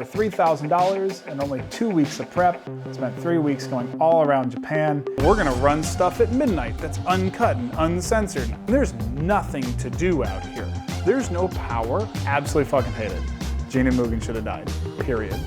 for $3,000 and only 2 weeks of prep. Spent 3 weeks going all around Japan. We're gonna run stuff at midnight that's uncut and uncensored. There's nothing to do out here. There's no power. Absolutely fucking hate it. Gina Mugen should have died, period.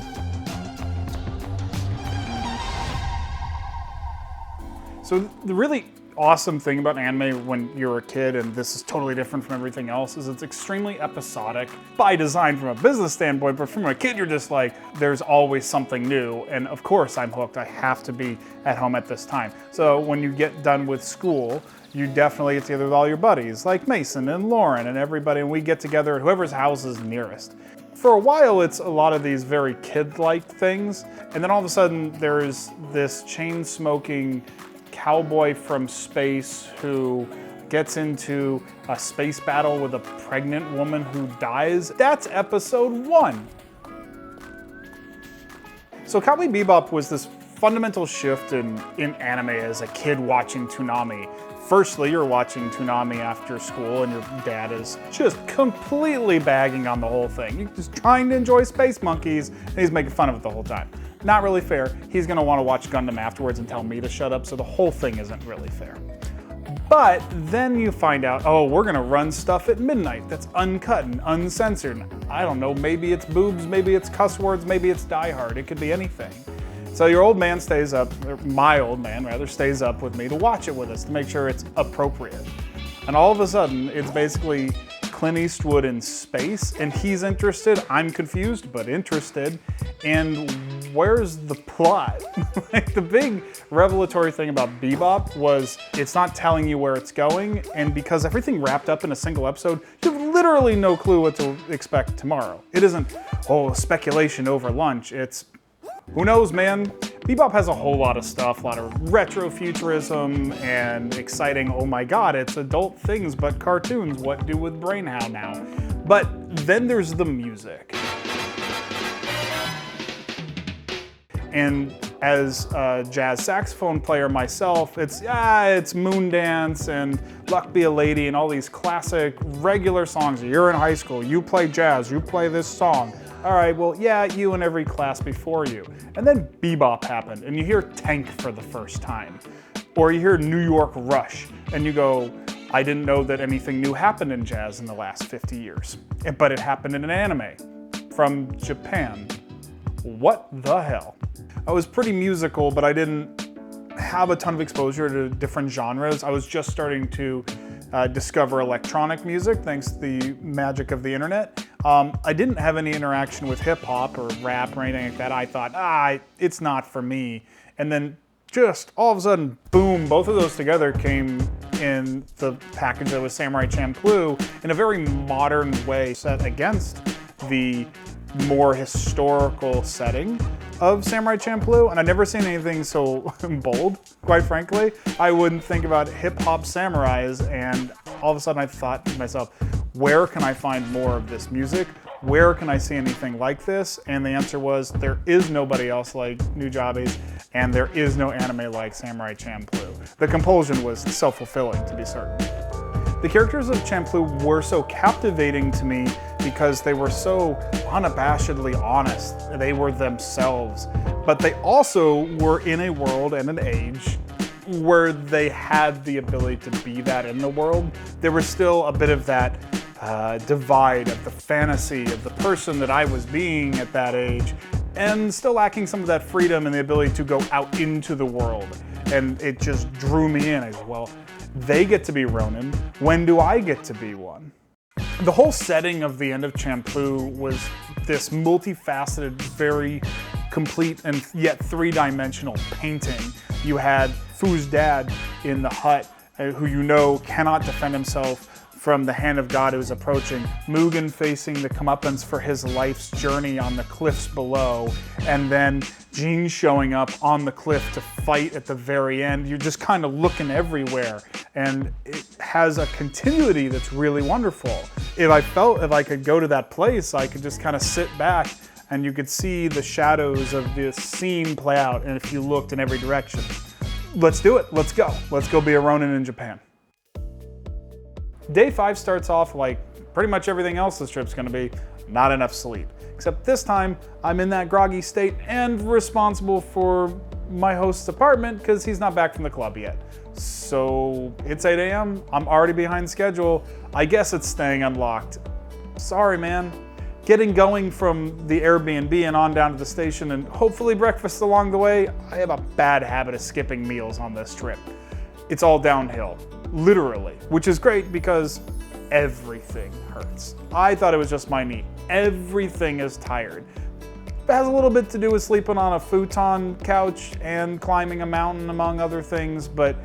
So the really awesome thing about anime when you're a kid, and this is totally different from everything else, is it's extremely episodic by design from a business standpoint, but from a kid you're just like, there's always something new, and of course I'm hooked. I have to be at home at this time. So when you get done with school, you definitely get together with all your buddies, like Mason and Lauren and everybody, and we get together at whoever's house is nearest. For a while, it's a lot of these very kid-like things, and then all of a sudden there's this chain-smoking cowboy from space who gets into a space battle with a pregnant woman who dies. That's episode 1. So Cowboy Bebop was this fundamental shift in anime as a kid watching Toonami. Firstly, you're watching Toonami after school and your dad is just completely bagging on the whole thing. You're just trying to enjoy Space Monkeys and he's making fun of it the whole time. Not really fair. He's gonna wanna watch Gundam afterwards and tell me to shut up, so the whole thing isn't really fair. But then you find out, oh, we're gonna run stuff at midnight that's uncut and uncensored. I don't know, maybe it's boobs, maybe it's cuss words, maybe it's Die Hard, it could be anything. So your old man stays up, or my old man rather, stays up with me to watch it with us to make sure it's appropriate. And all of a sudden, it's basically Clint Eastwood in space, and he's interested, I'm confused, but interested, and where's the plot? Like the big revelatory thing about Bebop was it's not telling you where it's going, and because everything wrapped up in a single episode, you have literally no clue what to expect tomorrow. It isn't, oh, speculation over lunch, it's, who knows, man? Bebop has a whole lot of stuff, a lot of retrofuturism and exciting, oh my god, it's adult things, but cartoons, what do with Brainhow now? But then there's the music. And as a jazz saxophone player myself, it's Moondance and Luck Be a Lady and all these classic regular songs. You're in high school, you play jazz, you play this song. All right, well, yeah, you and every class before you. And then Bebop happened, and you hear Tank for the first time. Or you hear New York Rush, and you go, I didn't know that anything new happened in jazz in the last 50 years. But it happened in an anime from Japan. What the hell? I was pretty musical, but I didn't have a ton of exposure to different genres. I was just starting to discover electronic music thanks to the magic of the internet. I didn't have any interaction with hip hop or rap or anything like that. I thought, it's not for me. And then just all of a sudden, boom, both of those together came in the package that was Samurai Champloo in a very modern way set against the more historical setting of Samurai Champloo, and I'd never seen anything so bold, quite frankly. I wouldn't think about hip-hop samurais, and all of a sudden I thought to myself, where can I find more of this music? Where can I see anything like this? And the answer was, there is nobody else like Nujabes, and there is no anime like Samurai Champloo. The compulsion was self-fulfilling, to be certain. The characters of Champloo were so captivating to me because they were so unabashedly honest. They were themselves, but they also were in a world and an age where they had the ability to be that in the world. There was still a bit of that divide of the fantasy of the person that I was being at that age, and still lacking some of that freedom and the ability to go out into the world. And it just drew me in as well. They get to be Ronin, when do I get to be one? The whole setting of the end of Champloo was this multifaceted, very complete and yet three-dimensional painting. You had Fu's dad in the hut, who you know cannot defend himself from the hand of God who is approaching, Mugen facing the comeuppance for his life's journey on the cliffs below, and then Jean showing up on the cliff to fight at the very end. You're just kind of looking everywhere, and it has a continuity that's really wonderful. If I could go to that place, I could just kind of sit back and you could see the shadows of this scene play out, and if you looked in every direction. Let's do it, let's go. Let's go be a Ronin in Japan. Day 5 starts off like pretty much everything else this trip's gonna be, not enough sleep. except this time I'm in that groggy state and responsible for my host's apartment because he's not back from the club yet. So it's 8 a.m., I'm already behind schedule. I guess it's staying unlocked. Sorry, man. Getting going from the Airbnb and on down to the station and hopefully breakfast along the way, I have a bad habit of skipping meals on this trip. It's all downhill, literally, which is great because everything hurts. I thought it was just my knee. Everything is tired. It has a little bit to do with sleeping on a futon couch and climbing a mountain, among other things, but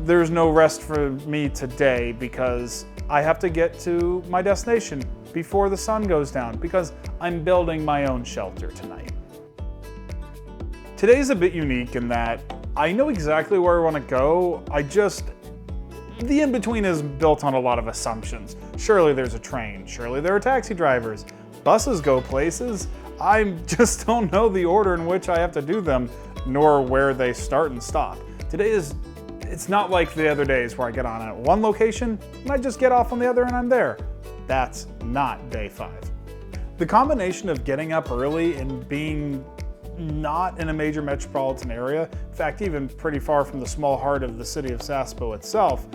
there's no rest for me today because I have to get to my destination before the sun goes down because I'm building my own shelter tonight. Today's a bit unique in that I know exactly where I want to go, the in-between is built on a lot of assumptions. Surely there's a train, surely there are taxi drivers, buses go places. I just don't know the order in which I have to do them, nor where they start and stop. It's not like the other days where I get on at one location and I just get off on the other and I'm there. That's not day 5. The combination of getting up early and being not in a major metropolitan area, in fact even pretty far from the small heart of the city of Sasebo itself,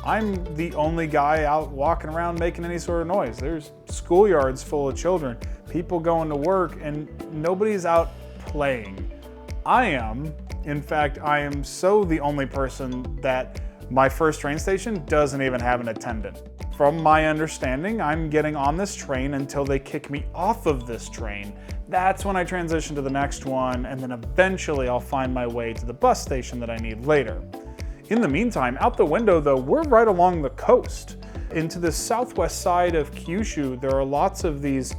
I'm the only guy out walking around making any sort of noise. There's schoolyards full of children, people going to work, and nobody's out playing. I am. In fact, I am so the only person that my first train station doesn't even have an attendant. From my understanding, I'm getting on this train until they kick me off of this train. That's when I transition to the next one, and then eventually I'll find my way to the bus station that I need later. In the meantime, out the window though, we're right along the coast. Into the southwest side of Kyushu, there are lots of these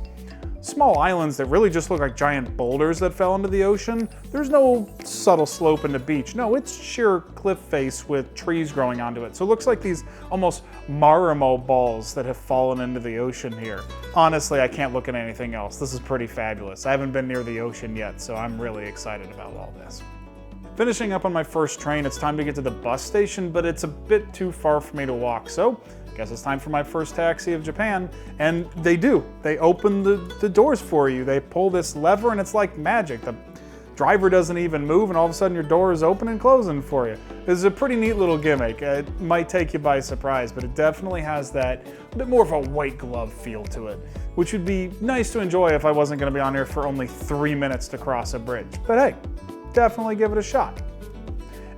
small islands that really just look like giant boulders that fell into the ocean. There's no subtle slope into beach. No, it's sheer cliff face with trees growing onto it. So it looks like these almost Marimo balls that have fallen into the ocean here. Honestly, I can't look at anything else. This is pretty fabulous. I haven't been near the ocean yet, so I'm really excited about all this. Finishing up on my first train, it's time to get to the bus station, but it's a bit too far for me to walk. So I guess it's time for my first taxi of Japan, and they do. They open the doors for you. They pull this lever and it's like magic. The driver doesn't even move and all of a sudden your door is open and closing for you. This is a pretty neat little gimmick. It might take you by surprise, but it definitely has that bit more of a white glove feel to it, which would be nice to enjoy if I wasn't gonna be on here for only 3 minutes to cross a bridge. But hey, definitely give it a shot.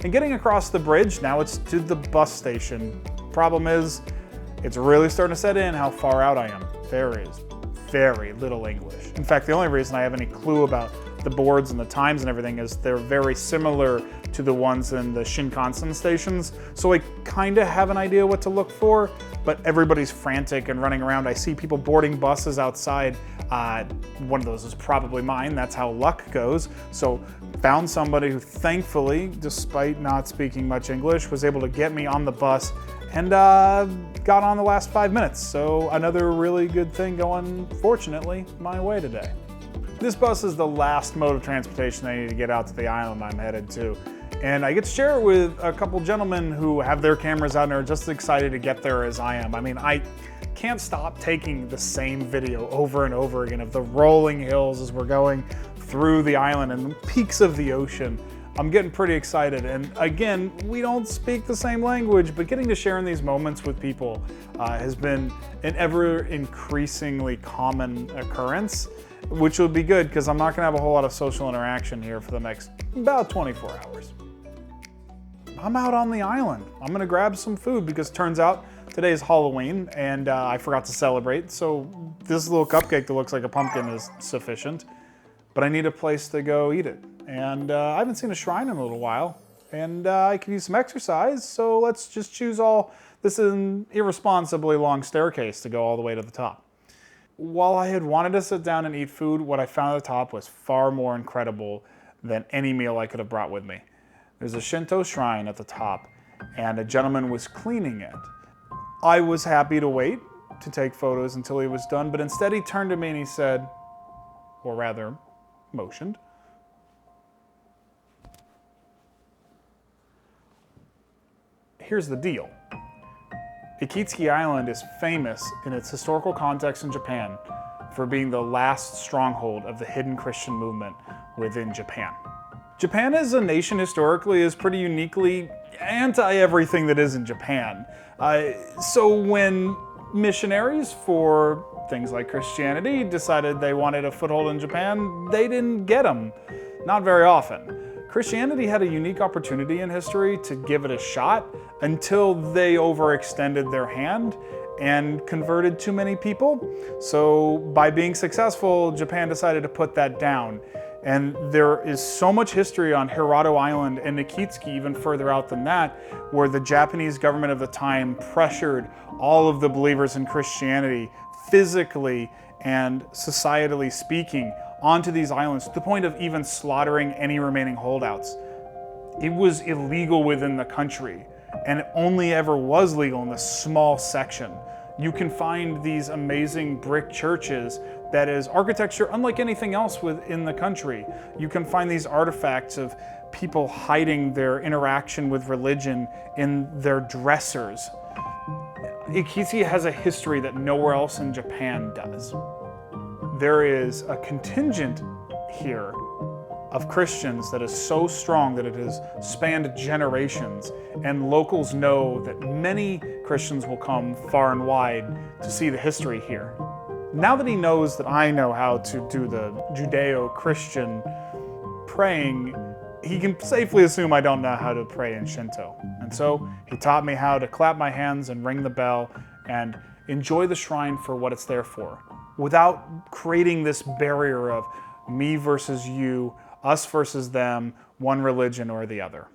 And getting across the bridge, now it's to the bus station. Problem is, it's really starting to set in how far out I am. There is very little English. In fact, the only reason I have any clue about the boards and the times and everything is they're very similar to the ones in the Shinkansen stations. So I kind of have an idea what to look for, but everybody's frantic and running around. I see people boarding buses outside. One of those is probably mine. That's how luck goes. So found somebody who thankfully, despite not speaking much English, was able to get me on the bus and got on the last 5 minutes. So another really good thing going, fortunately, my way today. This bus is the last mode of transportation I need to get out to the island I'm headed to. And I get to share it with a couple gentlemen who have their cameras out and are just as excited to get there as I am. I mean, I can't stop taking the same video over and over again of the rolling hills as we're going through the island and the peaks of the ocean. I'm getting pretty excited, and again, we don't speak the same language, but getting to share in these moments with people has been an ever increasingly common occurrence, which will be good because I'm not gonna have a whole lot of social interaction here for the next about 24 hours. I'm out on the island. I'm gonna grab some food because it turns out today is Halloween and I forgot to celebrate, so this little cupcake that looks like a pumpkin is sufficient, but I need a place to go eat it. And I haven't seen a shrine in a little while, and I could use some exercise, so let's just choose this is an irresponsibly long staircase to go all the way to the top. While I had wanted to sit down and eat food, what I found at the top was far more incredible than any meal I could have brought with me. There's a Shinto shrine at the top, and a gentleman was cleaning it. I was happy to wait to take photos until he was done, but instead he turned to me and he said, or rather, motioned, here's the deal. Ikitsuki Island is famous in its historical context in Japan for being the last stronghold of the hidden Christian movement within Japan. Japan as a nation historically is pretty uniquely anti-everything that isn't Japan. So when missionaries for things like Christianity decided they wanted a foothold in Japan, they didn't get them. Not very often. Christianity had a unique opportunity in history to give it a shot until they overextended their hand and converted too many people. So by being successful, Japan decided to put that down. And there is so much history on Hirado Island and Ikitsuki, even further out than that, where the Japanese government of the time pressured all of the believers in Christianity physically and societally speaking onto these islands, to the point of even slaughtering any remaining holdouts. It was illegal within the country, and it only ever was legal in this small section. You can find these amazing brick churches that is architecture unlike anything else within the country. You can find these artifacts of people hiding their interaction with religion in their dressers. Ikitsuki has a history that nowhere else in Japan does. There is a contingent here of Christians that is so strong that it has spanned generations, and locals know that many Christians will come far and wide to see the history here. Now that he knows that I know how to do the Judeo-Christian praying, he can safely assume I don't know how to pray in Shinto. And so he taught me how to clap my hands and ring the bell and enjoy the shrine for what it's there for, without creating this barrier of me versus you, us versus them, one religion or the other.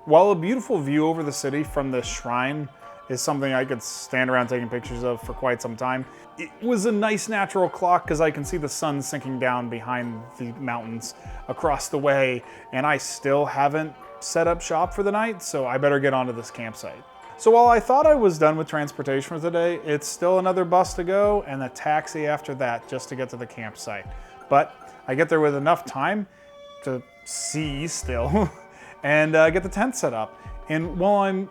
While a beautiful view over the city from this shrine is something I could stand around taking pictures of for quite some time, it was a nice natural clock because I can see the sun sinking down behind the mountains across the way, and I still haven't set up shop for the night, so I better get onto this campsite. So while I thought I was done with transportation for today, it's still another bus to go and a taxi after that just to get to the campsite. But I get there with enough time to see still and get the tent set up. And while I'm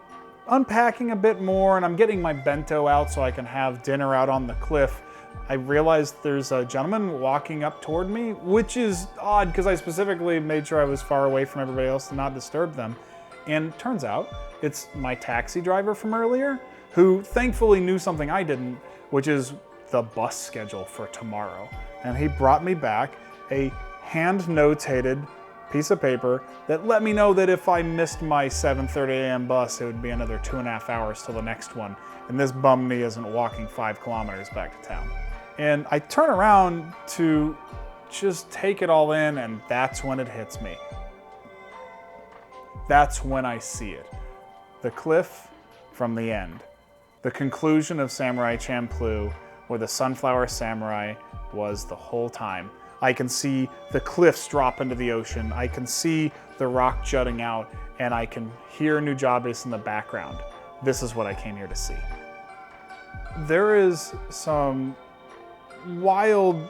unpacking a bit more and I'm getting my bento out so I can have dinner out on the cliff, I realized there's a gentleman walking up toward me, which is odd because I specifically made sure I was far away from everybody else to not disturb them. And turns out it's my taxi driver from earlier, who thankfully knew something I didn't, which is the bus schedule for tomorrow. And he brought me back a hand-notated piece of paper that let me know that if I missed my 7:30 a.m. bus, it would be another 2.5 hours till the next one. And this bummed me isn't walking 5 kilometers back to town. And I turn around to just take it all in, and that's when it hits me. That's when I see it. The cliff from the end. The conclusion of Samurai Champloo, where the Sunflower Samurai was the whole time. I can see the cliffs drop into the ocean. I can see the rock jutting out, and I can hear Nujabes in the background. This is what I came here to see. There is some wild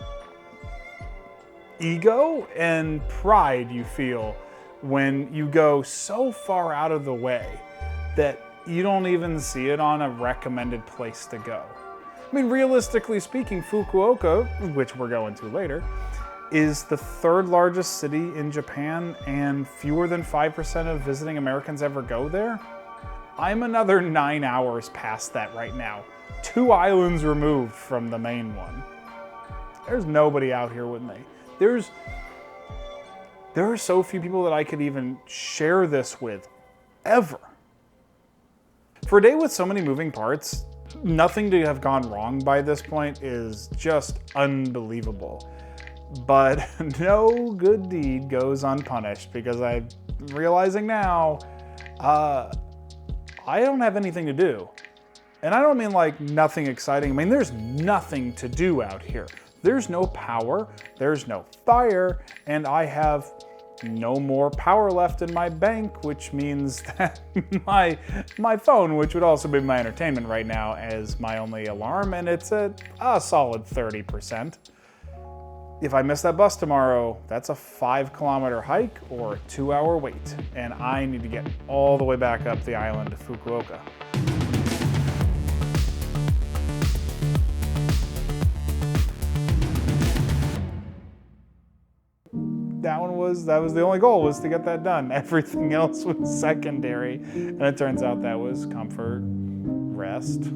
ego and pride you feel when you go so far out of the way that you don't even see it on a recommended place to go. I mean, realistically speaking, Fukuoka, which we're going to later, is the 3rd largest city in Japan, and fewer than 5% of visiting Americans ever go there. I'm another 9 hours past that right now, 2 islands removed from the main one. There's nobody out here with me. There are so few people that I could even share this with, ever. For a day with so many moving parts, nothing to have gone wrong by this point is just unbelievable. But no good deed goes unpunished, because I'm realizing now, I don't have anything to do. And I don't mean like nothing exciting. I mean, there's nothing to do out here. There's no power, there's no fire, and I have no more power left in my bank, which means that my phone, which would also be my entertainment right now, is my only alarm, and it's at a solid 30%. If I miss that bus tomorrow, that's a 5-kilometer hike or a 2-hour wait, and I need to get all the way back up the island to Fukuoka. that was the only goal, was to get that done. Everything else was secondary. And it turns out that was comfort, rest,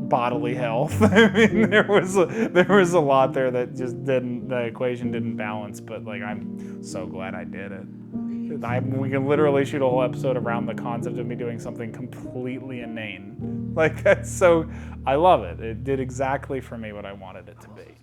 bodily health. I mean, there was a lot there that just the equation didn't balance, but like, I'm so glad I did it. We can literally shoot a whole episode around the concept of me doing something completely inane. Like, that's so, I love it. It did exactly for me what I wanted it to be.